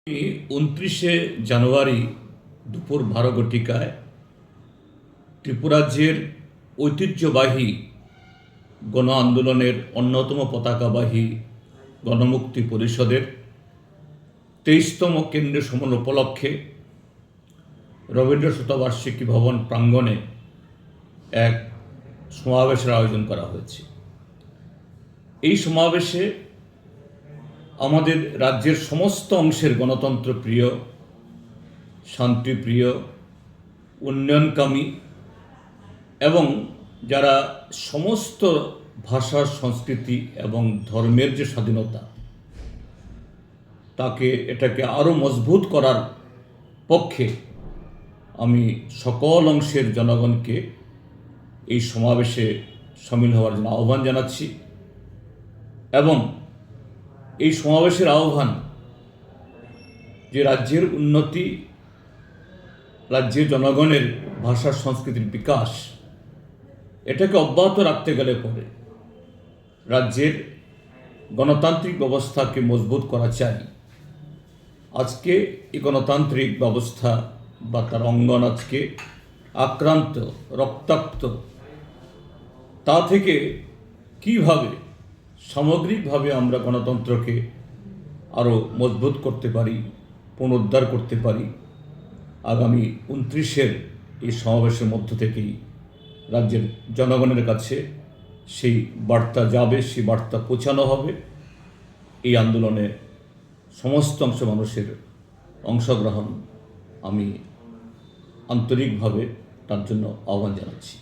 29শে জানুয়ারি দুপুর 12 ঘটিকায় ত্রিপুরাজ্যের ঐতিহ্যবাহী গণ আন্দোলনের অন্যতম পতাকাবাহী গণমুক্তি পরিষদের 23তম কেন্দ্রীয় সম্মেলন উপলক্ষে রবীন্দ্র শতবার্ষিকী ভবন প্রাঙ্গণে এক সমাবেশের আয়োজন করা হয়েছে। এই সমাবেশে আমাদের রাজ্যের সমস্ত অংশের গণতন্ত্র প্রিয়, শান্তিপ্রিয়, উন্নয়নকামী এবং যারা সমস্ত ভাষা, সংস্কৃতি এবং ধর্মের যে স্বাধীনতা এটাকে আরও মজবুত করার পক্ষে আমি সকল অংশের জনগণকে এই সমাবেশে সামিল হওয়ার জন্য আহ্বান জানাচ্ছি এবং এই সমাবেশের আহ্বান যে রাজ্যের উন্নতি, রাজ্যের জনগণের ভাষা সংস্কৃতির বিকাশ এটাকে অব্যাহত রাখতে গেলে পরে রাজ্যের গণতান্ত্রিক ব্যবস্থাকে মজবুত করা চাই। আজকে এই গণতান্ত্রিক ব্যবস্থা বা তার অঙ্গন আজকে আক্রান্ত, রক্তাক্ত। তা থেকে কিভাবে সামগ্রিকভাবে আমরা গণতন্ত্রকে আরও মজবুত করতে পারি, পুনরুদ্ধার করতে পারি, আগামী 29-এর এই সমাবেশের মধ্য থেকেই রাজ্যের জনগণের কাছে সেই বার্তা যাবে, সেই বার্তা পৌঁছানো হবে। এই আন্দোলনে সমস্ত অংশ মানুষের অংশগ্রহণ আমি আন্তরিকভাবে তার জন্য আহ্বান জানাচ্ছি।